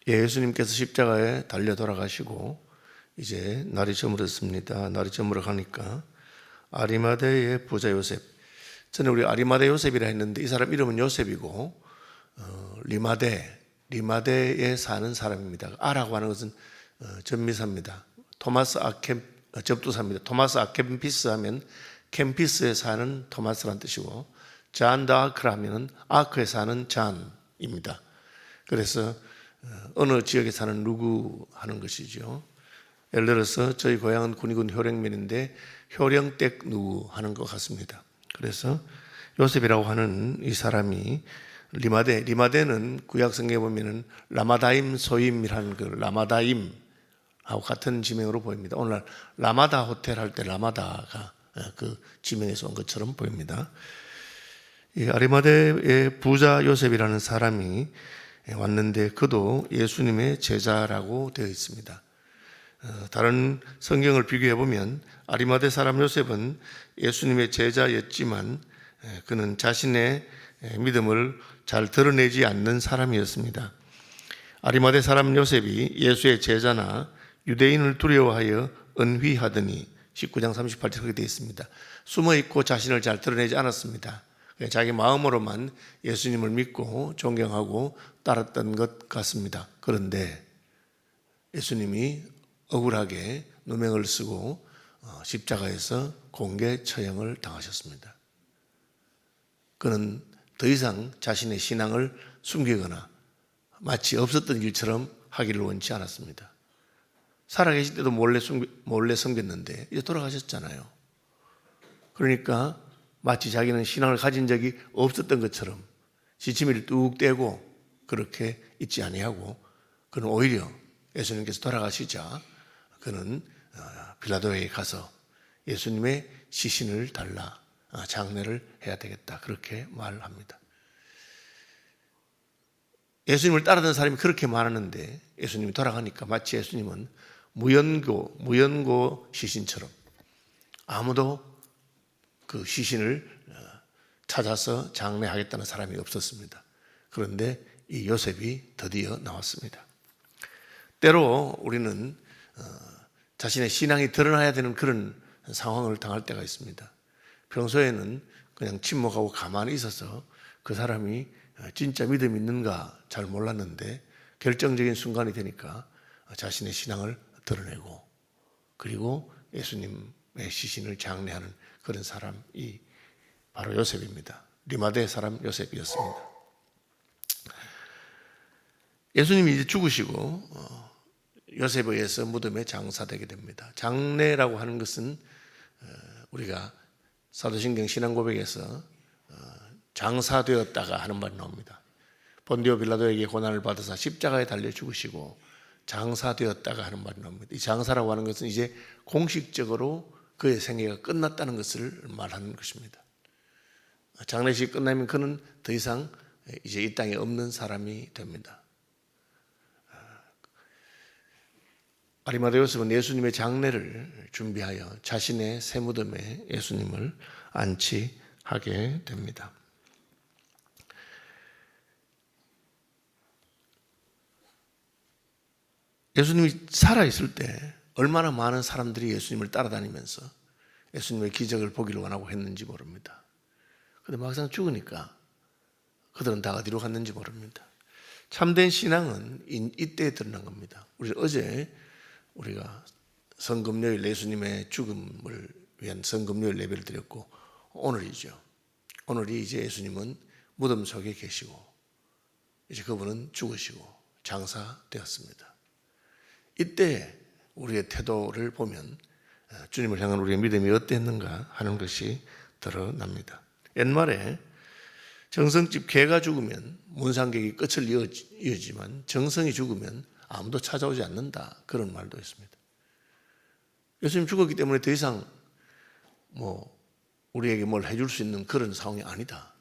예수님께서 십자가에 달려 돌아가시고 이제 날이 저물었습니다. 날이 저물어 가니까 아리마대의 부자 요셉, 저는 우리 아리마대 요셉이라 했는데 이 사람 이름은 요셉이고 리마대에 사는 사람입니다. 아라고 하는 것은 전미사입니다. 접두사입니다. 토마스 아켐피스 하면 캠피스에 사는 토마스란 뜻이고 잔 더 아크라 하면 아크에 사는 잔입니다. 그래서 어느 지역에 사는 누구 하는 것이죠. 예를 들어서 저희 고향은 군위군 효령면인데 효령댁 누구 하는 것 같습니다. 그래서 요셉이라고 하는 이 사람이 리마대는 구약 성경에 보면은 라마다임 소임이라는 그 라마다임하고 같은 지명으로 보입니다. 오늘 라마다 호텔 할 때 라마다가 그 지명에서 온 것처럼 보입니다. 이 아리마대의 부자 요셉이라는 사람이 왔는데 그도 예수님의 제자라고 되어 있습니다. 다른 성경을 비교해 보면 아리마대 사람 요셉은 예수님의 제자였지만 그는 자신의 믿음을 잘 드러내지 않는 사람이었습니다. 아리마대 사람 요셉이 예수의 제자나 유대인을 두려워하여 은휘하더니 19장 38절 그렇게 되어 있습니다. 숨어있고 자신을 잘 드러내지 않았습니다. 자기 마음으로만 예수님을 믿고 존경하고 따랐던 것 같습니다. 그런데 예수님이 억울하게 누명을 쓰고 십자가에서 공개 처형을 당하셨습니다. 그는 더 이상 자신의 신앙을 숨기거나 마치 없었던 일처럼 하기를 원치 않았습니다. 살아계실 때도 몰래 섬겼는데 이제 돌아가셨잖아요. 그러니까 마치 자기는 신앙을 가진 적이 없었던 것처럼 시치미를 뚝 떼고 그렇게 있지 아니하고 그는 오히려 예수님께서 돌아가시자 그는 빌라도에게 가서 예수님의 시신을 달라 장례를 해야 되겠다 그렇게 말합니다. 예수님을 따르던 사람이 그렇게 많았는데 예수님이 돌아가니까 마치 예수님은 무연고 시신처럼 아무도 그 시신을 찾아서 장례하겠다는 사람이 없었습니다. 그런데 이 요셉이 드디어 나왔습니다. 때로 우리는 자신의 신앙이 드러나야 되는 그런 상황을 당할 때가 있습니다. 평소에는 그냥 침묵하고 가만히 있어서 그 사람이 진짜 믿음이 있는가 잘 몰랐는데 결정적인 순간이 되니까 자신의 신앙을 드러내고 그리고 예수님의 시신을 장례하는 그런 사람이 바로 요셉입니다. 리마대 사람 요셉이었습니다. 예수님이 이제 죽으시고 요셉에 의해서 무덤에 장사되게 됩니다. 장례라고 하는 것은 우리가 사도신경 신앙고백에서 장사되었다가 하는 말이 나옵니다. 본디오 빌라도에게 고난을 받아서 십자가에 달려 죽으시고 장사되었다가 하는 말이 나옵니다. 이 장사라고 하는 것은 이제 공식적으로 그의 생애가 끝났다는 것을 말하는 것입니다. 장례식이 끝나면 그는 더 이상 이제 이 땅에 없는 사람이 됩니다. 아리마대 요셉은 예수님의 장례를 준비하여 자신의 새 무덤에 예수님을 안치하게 됩니다. 예수님이 살아있을 때 얼마나 많은 사람들이 예수님을 따라다니면서 예수님의 기적을 보기를 원하고 했는지 모릅니다. 그런데 막상 죽으니까 그들은 다 어디로 갔는지 모릅니다. 참된 신앙은 이때에 드러난 겁니다. 어제 우리가 성금요일 예수님의 죽음을 위한 성금요일 예배를 드렸고 오늘이죠. 오늘이 이제 예수님은 무덤 속에 계시고 이제 그분은 죽으시고 장사되었습니다. 이때 우리의 태도를 보면 주님을 향한 우리의 믿음이 어땠는가 하는 것이 드러납니다. 옛말에 정성집 개가 죽으면 문상객이 끝을 이어지만 정성이 죽으면 아무도 찾아오지 않는다 그런 말도 있습니다. 예수님 죽었기 때문에 더 이상 우리에게 뭘 해줄 수 있는 그런 상황이 아니다.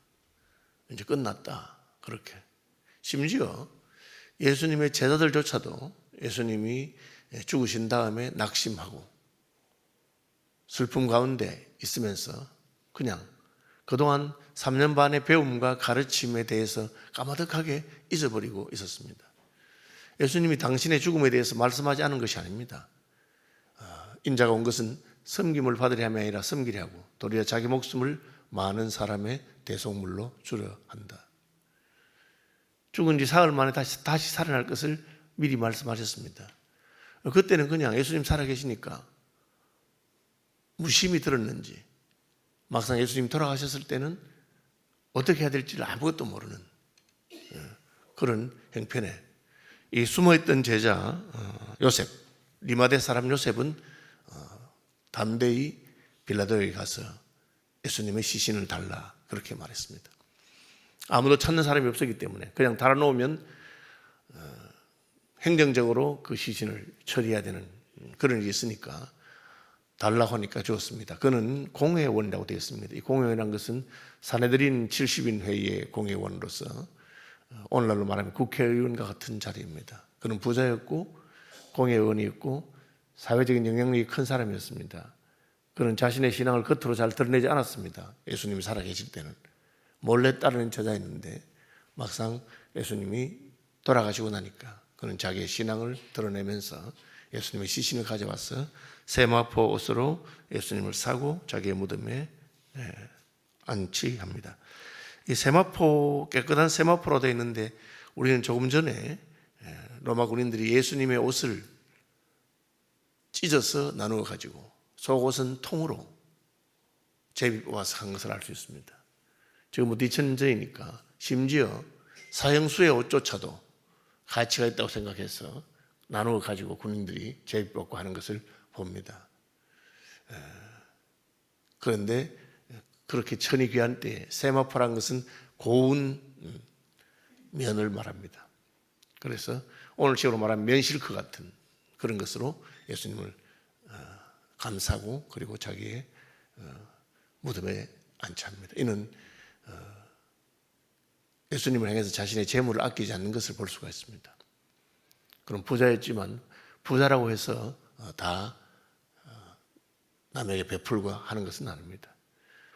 이제 끝났다 그렇게. 심지어 예수님의 제자들조차도 예수님이 죽으신 다음에 낙심하고 슬픔 가운데 있으면서 그냥 그동안 3년 반의 배움과 가르침에 대해서 까마득하게 잊어버리고 있었습니다. 예수님이 당신의 죽음에 대해서 말씀하지 않은 것이 아닙니다. 인자가 온 것은 섬김을 받으려 함이 아니라 섬기려 하고 도리어 자기 목숨을 많은 사람의 대속물로 주려 한다. 죽은 지 사흘 만에 다시 살아날 것을 미리 말씀하셨습니다. 그때는 그냥 예수님 살아계시니까 무심히 들었는지 막상 예수님 돌아가셨을 때는 어떻게 해야 될지를 아무것도 모르는 그런 형편에 이 숨어있던 제자 요셉, 리마대 사람 요셉은 담대히 빌라도에게 가서 예수님의 시신을 달라 그렇게 말했습니다. 아무도 찾는 사람이 없었기 때문에 그냥 달아놓으면 행정적으로 그 시신을 처리해야 되는 그런 일이 있으니까 달라고 하니까 주었습니다. 그는 공회원이라고 되어 있습니다. 이 공회원이라는 것은 사내들인 70인 회의의 공회원으로서 오늘날로 말하면 국회의원과 같은 자리입니다. 그는 부자였고 공회의원이었고 사회적인 영향력이 큰 사람이었습니다. 그는 자신의 신앙을 겉으로 잘 드러내지 않았습니다. 예수님이 살아계실 때는 몰래 따르는 저자였는데 막상 예수님이 돌아가시고 나니까 그는 자기의 신앙을 드러내면서 예수님의 시신을 가져와서 세마포 옷으로 예수님을 사고 자기의 무덤에 안치합니다. 이 세마포, 깨끗한 세마포로 되어 있는데 우리는 조금 전에 로마 군인들이 예수님의 옷을 찢어서 나누어 가지고 속옷은 통으로 제비 뽑아서 한 것을 알 수 있습니다. 지금 2000년 전이니까 심지어 사형수의 옷조차도 가치가 있다고 생각해서 나누어 가지고 군인들이 제비 뽑고 하는 것을 봅니다. 그런데 그렇게 천이 귀한 때에 세마포란 것은 고운 면을 말합니다. 그래서 오늘식으로 말하면 면실크 같은 그런 것으로 예수님을 감싸고 그리고 자기의 무덤에 안치합니다. 이는 예수님을 향해서 자신의 재물을 아끼지 않는 것을 볼 수가 있습니다. 그럼 부자였지만 부자라고 해서 다 남에게 베풀고 하는 것은 아닙니다.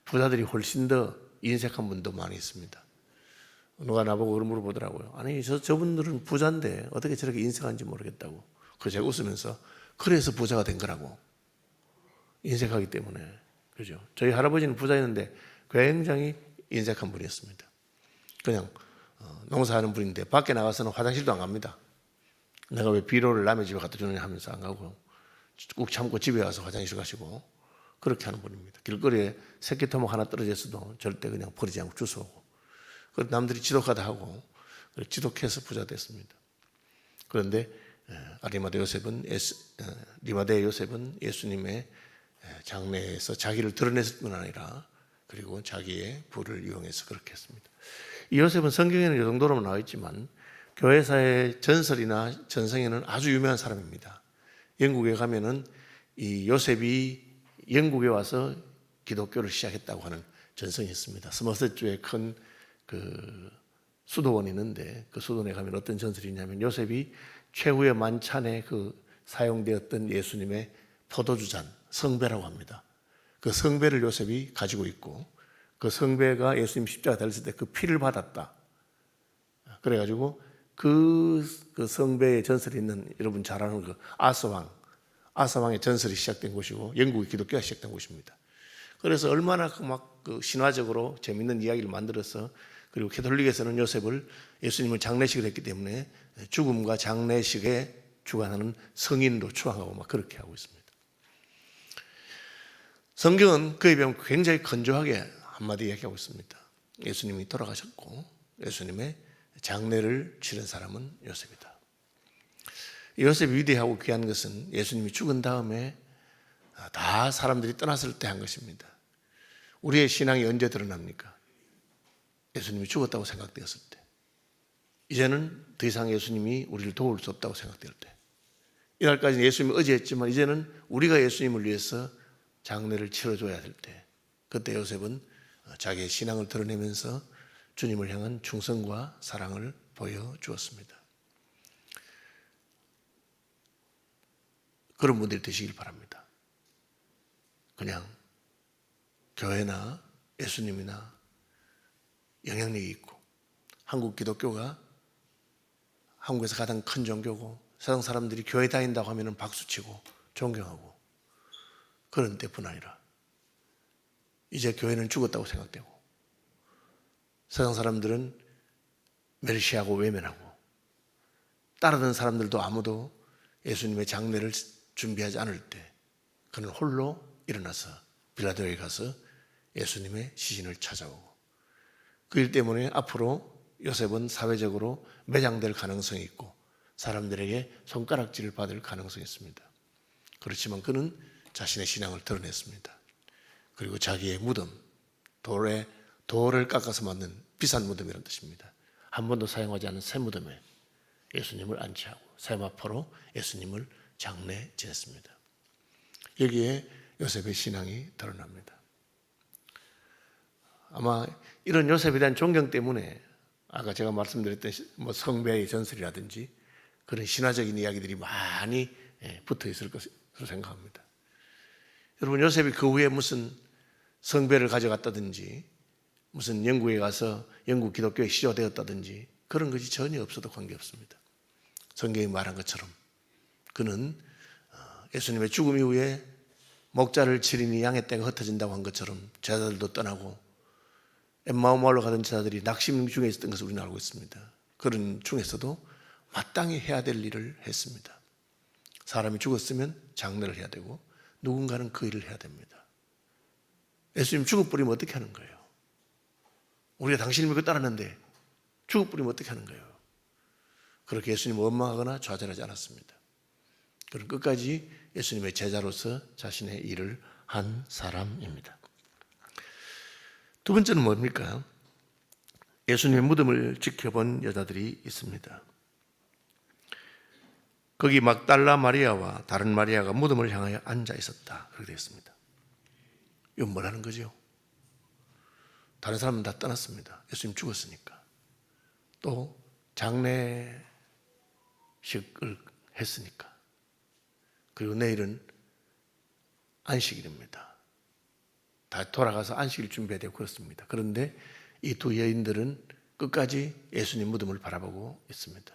부자들이 훨씬 더 인색한 분도 많이 있습니다. 누가 나보고 그런 물어보더라고요. 아니 저분들은 부자인데 어떻게 저렇게 인색한지 모르겠다고. 그래서 제가 웃으면서 그래서 부자가 된 거라고. 인색하기 때문에. 그죠? 저희 할아버지는 부자였는데 굉장히 인색한 분이었습니다. 그냥 농사하는 분인데 밖에 나가서는 화장실도 안 갑니다. 내가 왜 비료를 남의 집에 갖다 주느냐 하면서 안 가고 꾹 참고 집에 와서 화장실 가시고 그렇게 하는 분입니다. 길거리에 새끼토막 하나 떨어졌어도 절대 그냥 버리지 않고 주워오고 남들이 지독하다 하고 지독해서 부자 됐습니다. 그런데 리마대 요셉은 예수님의 장래에서 자기를 드러냈을 뿐 아니라 그리고 자기의 부를 이용해서 그렇게 했습니다. 이 요셉은 성경에는 이 정도로만 나와 있지만 교회사의 전설이나 전성에는 아주 유명한 사람입니다. 영국에 가면은 이 요셉이 영국에 와서 기독교를 시작했다고 하는 전성이 있습니다. 스머셋주에 큰 그 수도원이 있는데 그 수도원에 가면 어떤 전설이 있냐면 요셉이 최후의 만찬에 그 사용되었던 예수님의 포도주잔 성배라고 합니다. 그 성배를 요셉이 가지고 있고 그 성배가 예수님 십자가 달렸을 때 그 피를 받았다. 그래가지고 그 성배의 전설이 있는 여러분 잘 아는 그 아사왕의 전설이 시작된 곳이고 영국의 기독교가 시작된 곳입니다. 그래서 얼마나 그 신화적으로 재밌는 이야기를 만들어서 그리고 캐톨릭에서는 요셉을 예수님을 장례식을 했기 때문에 죽음과 장례식에 주관하는 성인으로 추앙하고 막 그렇게 하고 있습니다. 성경은 그에 비하면 굉장히 건조하게 한마디 얘기하고 있습니다. 예수님이 돌아가셨고 예수님의 장례를 치른 사람은 요셉이다. 요셉이 위대하고 귀한 것은 예수님이 죽은 다음에 다 사람들이 떠났을 때 한 것입니다. 우리의 신앙이 언제 드러납니까? 예수님이 죽었다고 생각되었을 때. 이제는 더 이상 예수님이 우리를 도울 수 없다고 생각될 때. 이날까지는 예수님이 의지했지만 이제는 우리가 예수님을 위해서 장례를 치러줘야 될 때. 그때 요셉은 자기의 신앙을 드러내면서 주님을 향한 충성과 사랑을 보여주었습니다. 그런 분들이 되시길 바랍니다. 그냥 교회나 예수님이나 영향력이 있고 한국 기독교가 한국에서 가장 큰 종교고 세상 사람들이 교회 다닌다고 하면 박수치고 존경하고 그런 때뿐 아니라 이제 교회는 죽었다고 생각되고 세상 사람들은 멸시하고 외면하고 따르던 사람들도 아무도 예수님의 장례를 준비하지 않을 때 그는 홀로 일어나서 빌라도에 가서 예수님의 시신을 찾아오고 그 일 때문에 앞으로 요셉은 사회적으로 매장될 가능성이 있고 사람들에게 손가락질을 받을 가능성이 있습니다. 그렇지만 그는 자신의 신앙을 드러냈습니다. 그리고 자기의 무덤, 돌을 깎아서 만든 비싼 무덤이라는 뜻입니다. 한 번도 사용하지 않은 새 무덤에 예수님을 안치하고 세마포로 예수님을 장례 지냈습니다. 여기에 요셉의 신앙이 드러납니다. 아마 이런 요셉에 대한 존경 때문에 아까 제가 말씀드렸던 성배의 전설이라든지 그런 신화적인 이야기들이 많이 붙어 있을 것으로 생각합니다. 여러분, 요셉이 그 후에 무슨 성배를 가져갔다든지 무슨 영국에 가서 영국 기독교에 시조되었다든지 그런 것이 전혀 없어도 관계없습니다. 성경이 말한 것처럼 그는 예수님의 죽음 이후에 목자를 치리니 양의 떼가 흩어진다고 한 것처럼 제자들도 떠나고 엠마오 마을로 가던 제자들이 낙심 중에 있었던 것을 우리는 알고 있습니다. 그런 중에서도 마땅히 해야 될 일을 했습니다. 사람이 죽었으면 장례를 해야 되고 누군가는 그 일을 해야 됩니다. 예수님 죽어버리면 어떻게 하는 거예요? 우리가 당신을 믿고 따랐는데 죽어버리면 어떻게 하는 거예요? 그렇게 예수님을 원망하거나 좌절하지 않았습니다. 그는 끝까지 예수님의 제자로서 자신의 일을 한 사람입니다. 두 번째는 뭡니까? 예수님의 무덤을 지켜본 여자들이 있습니다. 거기 막달라 마리아와 다른 마리아가 무덤을 향하여 앉아 있었다. 그렇게 되어 있습니다. 이건 뭐라는 거죠? 다른 사람은 다 떠났습니다. 예수님 죽었으니까. 또 장례식을 했으니까. 그리고 내일은 안식일입니다. 다 돌아가서 안식일 준비해야 되고 그렇습니다. 그런데 이 두 여인들은 끝까지 예수님 무덤을 바라보고 있습니다.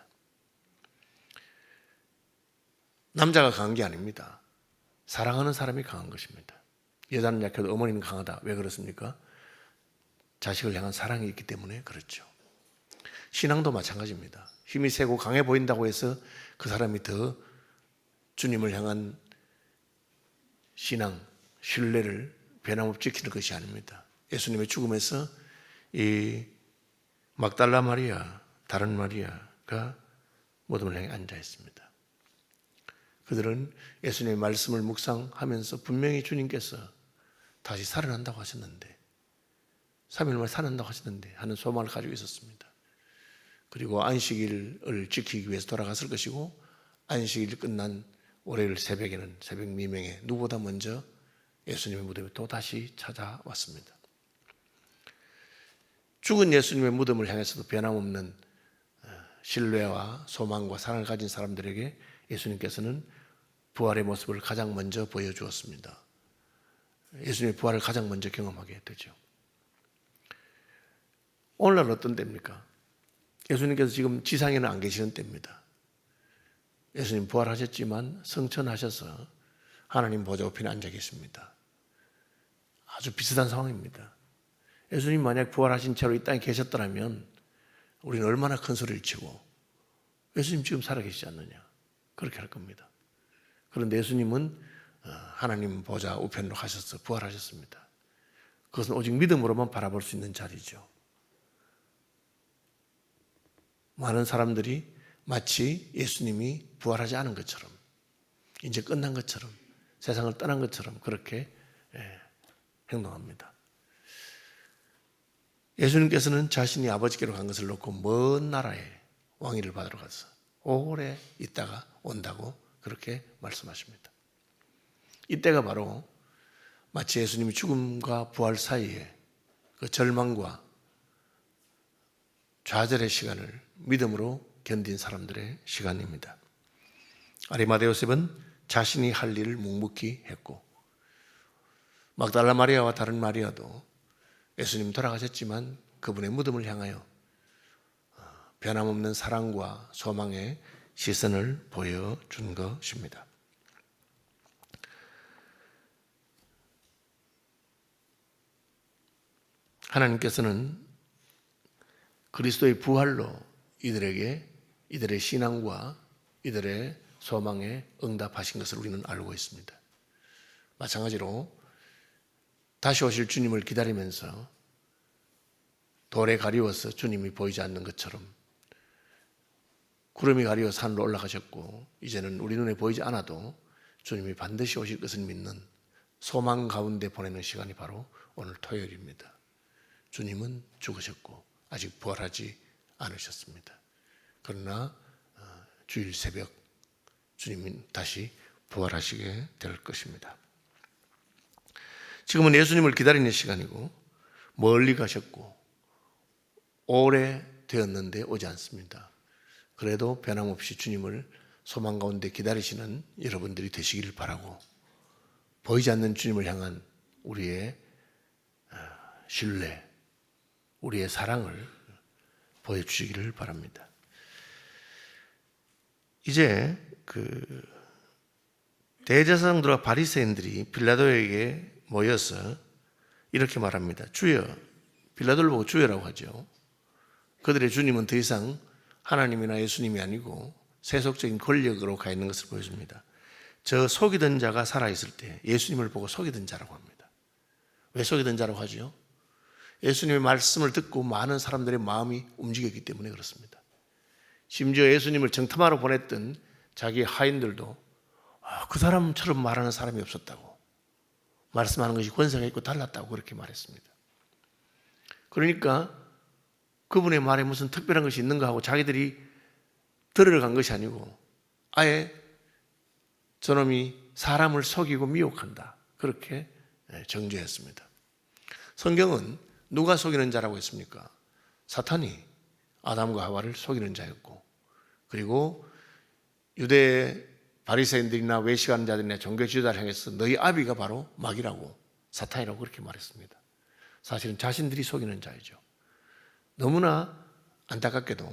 남자가 강한 게 아닙니다. 사랑하는 사람이 강한 것입니다. 여자는 약해도 어머니는 강하다. 왜 그렇습니까? 자식을 향한 사랑이 있기 때문에 그렇죠. 신앙도 마찬가지입니다. 힘이 세고 강해 보인다고 해서 그 사람이 더 주님을 향한 신앙, 신뢰를 변함없이 지키는 것이 아닙니다. 예수님의 죽음에서 이 막달라 마리아, 다른 마리아가 무덤을 향해 앉아 있습니다. 그들은 예수님의 말씀을 묵상하면서 분명히 주님께서 다시 살아난다고 하셨는데 3일 만에 살아난다고 하셨는데 하는 소망을 가지고 있었습니다. 그리고 안식일을 지키기 위해서 돌아갔을 것이고 안식일 끝난 월요일 새벽에는 새벽 미명에 누구보다 먼저 예수님의 무덤에 또 다시 찾아왔습니다. 죽은 예수님의 무덤을 향해서도 변함없는 신뢰와 소망과 사랑을 가진 사람들에게 예수님께서는 부활의 모습을 가장 먼저 보여주었습니다. 예수님의 부활을 가장 먼저 경험하게 되죠. 오늘날 어떤 때입니까? 예수님께서 지금 지상에는 안 계시는 때입니다. 예수님 부활하셨지만 성천하셔서 하나님 보좌 우편에 앉아 계십니다. 아주 비슷한 상황입니다. 예수님 만약 부활하신 채로 이 땅에 계셨더라면 우리는 얼마나 큰 소리를 치고 예수님 지금 살아계시지 않느냐 그렇게 할 겁니다. 그런데 예수님은 하나님 보좌 우편으로 가셔서 부활하셨습니다. 그것은 오직 믿음으로만 바라볼 수 있는 자리죠. 많은 사람들이 마치 예수님이 부활하지 않은 것처럼 이제 끝난 것처럼 세상을 떠난 것처럼 그렇게 행동합니다. 예수님께서는 자신이 아버지께로 간 것을 놓고 먼 나라에 왕위를 받으러 가서 오래 있다가 온다고 그렇게 말씀하십니다. 이때가 바로 마치 예수님이 죽음과 부활 사이에 그 절망과 좌절의 시간을 믿음으로 견딘 사람들의 시간입니다. 아리마대 요셉은 자신이 할 일을 묵묵히 했고 막달라 마리아와 다른 마리아도 예수님 돌아가셨지만 그분의 무덤을 향하여 변함없는 사랑과 소망의 시선을 보여준 것입니다. 하나님께서는 그리스도의 부활로 이들에게 이들의 신앙과 이들의 소망에 응답하신 것을 우리는 알고 있습니다. 마찬가지로 다시 오실 주님을 기다리면서 돌에 가리워서 주님이 보이지 않는 것처럼 구름이 가리워 산으로 올라가셨고 이제는 우리 눈에 보이지 않아도 주님이 반드시 오실 것을 믿는 소망 가운데 보내는 시간이 바로 오늘 토요일입니다. 주님은 죽으셨고 아직 부활하지 않으셨습니다. 그러나 주일 새벽 주님은 다시 부활하시게 될 것입니다. 지금은 예수님을 기다리는 시간이고 멀리 가셨고 오래 되었는데 오지 않습니다. 그래도 변함없이 주님을 소망 가운데 기다리시는 여러분들이 되시기를 바라고 보이지 않는 주님을 향한 우리의 신뢰, 우리의 사랑을 보여주시기를 바랍니다. 이제 대제사장들과 바리새인들이 빌라도에게 모여서 이렇게 말합니다. 주여, 빌라도를 보고 주여라고 하죠. 그들의 주님은 더 이상 하나님이나 예수님이 아니고 세속적인 권력으로 가 있는 것을 보여줍니다. 저 속이던 자가 살아있을 때 예수님을 보고 속이던 자라고 합니다. 왜 속이던 자라고 하죠? 예수님의 말씀을 듣고 많은 사람들의 마음이 움직였기 때문에 그렇습니다. 심지어 예수님을 정탐하러 보냈던 자기 하인들도 그 사람처럼 말하는 사람이 없었다고, 말씀하는 것이 권세가 있고 달랐다고 그렇게 말했습니다. 그러니까 그분의 말에 무슨 특별한 것이 있는가 하고 자기들이 들어간 것이 아니고 아예 저놈이 사람을 속이고 미혹한다, 그렇게 정죄했습니다. 성경은 누가 속이는 자라고 했습니까? 사탄이 아담과 하와를 속이는 자였고, 그리고 유대 바리새인들이나 외식하는 자들이나 종교 지도자를 향해서 너희 아비가 바로 마귀라고, 사탄이라고 그렇게 말했습니다. 사실은 자신들이 속이는 자이죠. 너무나 안타깝게도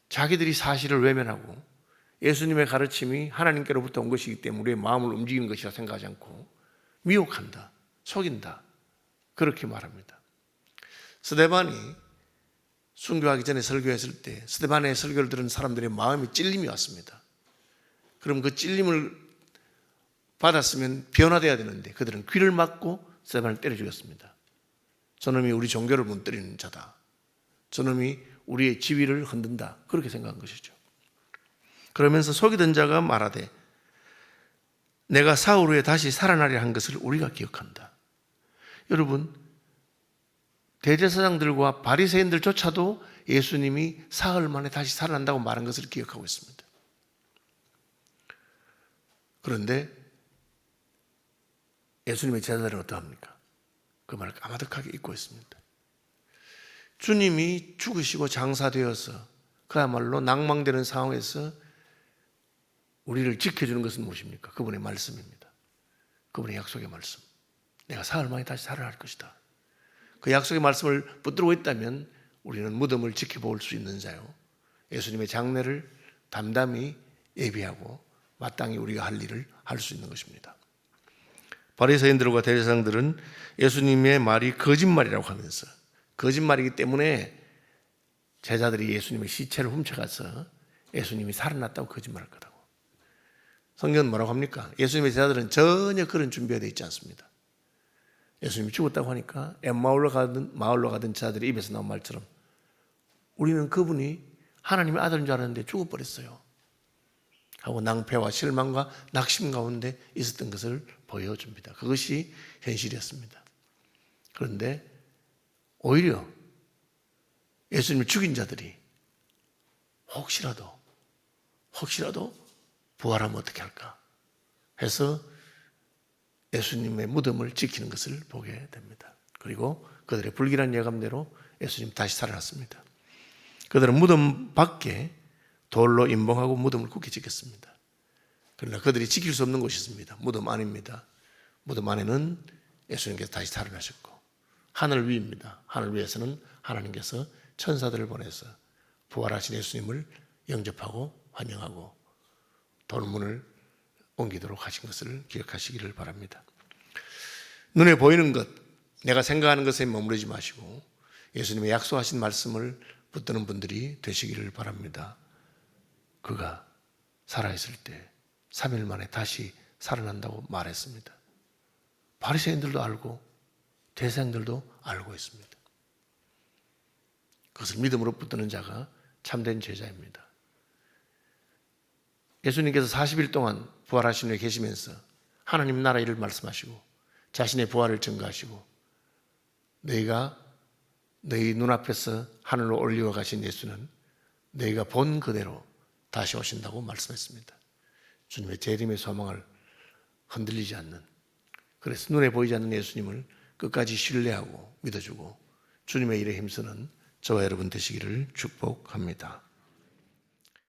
자기들이 사실을 외면하고 예수님의 가르침이 하나님께로부터 온 것이기 때문에 우리의 마음을 움직이는 것이라 생각하지 않고 미혹한다, 속인다, 그렇게 말합니다. 스데반이 순교하기 전에 설교했을 때 스데반의 설교를 들은 사람들의 마음이 찔림이 왔습니다. 그럼 그 찔림을 받았으면 변화되어야 되는데 그들은 귀를 막고 스데반을 때려 죽였습니다. 저놈이 우리 종교를 무너뜨리는 자다, 저놈이 우리의 지위를 흔든다, 그렇게 생각한 것이죠. 그러면서 속이던 자가 말하되 내가 사흘 후에 다시 살아나리라 한 것을 우리가 기억한다. 여러분, 대제사장들과 바리새인들조차도 예수님이 사흘 만에 다시 살아난다고 말한 것을 기억하고 있습니다. 그런데 예수님의 제자들은 어떠합니까? 그 말을 까마득하게 잊고 있습니다. 주님이 죽으시고 장사되어서 그야말로 낭망되는 상황에서 우리를 지켜주는 것은 무엇입니까? 그분의 말씀입니다. 그분의 약속의 말씀. 내가 사흘 만에 다시 살아날 것이다. 그 약속의 말씀을 붙들고 있다면 우리는 무덤을 지켜볼 수 있는 자요, 예수님의 장례를 담담히 예비하고 마땅히 우리가 할 일을 할 수 있는 것입니다. 바리새인들과 대제사장들은 예수님의 말이 거짓말이라고 하면서, 거짓말이기 때문에 제자들이 예수님의 시체를 훔쳐가서 예수님이 살아났다고 거짓말할 거라고. 성경은 뭐라고 합니까? 예수님의 제자들은 전혀 그런 준비가 되어 있지 않습니다. 예수님이 죽었다고 하니까 엠마올로 가던 자들의 입에서 나온 말처럼 우리는 그분이 하나님의 아들인 줄 알았는데 죽어버렸어요 하고 낭패와 실망과 낙심 가운데 있었던 것을 보여줍니다. 그것이 현실이었습니다. 그런데 오히려 예수님을 죽인 자들이 혹시라도 부활하면 어떻게 할까 해서 예수님의 무덤을 지키는 것을 보게 됩니다. 그리고 그들의 불길한 예감대로 예수님 다시 살아났습니다. 그들은 무덤 밖에 돌로 임봉하고 무덤을 굳게 지켰습니다. 그러나 그들이 지킬 수 없는 곳이 있습니다. 무덤 안입니다. 무덤 안에는 예수님께서 다시 살아나셨고 하늘 위입니다. 하늘 위에서는 하나님께서 천사들을 보내서 부활하신 예수님을 영접하고 환영하고 돌문을 옮기도록 하신 것을 기억하시기를 바랍니다. 눈에 보이는 것, 내가 생각하는 것에 머무르지 마시고 예수님의 약속하신 말씀을 붙드는 분들이 되시기를 바랍니다. 그가 살아있을 때 3일 만에 다시 살아난다고 말했습니다. 바리새인들도 알고 대사장들도 알고 있습니다. 그것을 믿음으로 붙드는 자가 참된 제자입니다. 예수님께서 40일 동안 부활하신 후에 계시면서 하나님 나라 일을 말씀하시고 자신의 부활을 증거하시고 너희가 너희 눈앞에서 하늘로 올리워 가신 예수는 너희가 본 그대로 다시 오신다고 말씀했습니다. 주님의 재림의 소망을 흔들리지 않는, 그래서 눈에 보이지 않는 예수님을 끝까지 신뢰하고 믿어주고 주님의 일에 힘쓰는 저와 여러분 되시기를 축복합니다.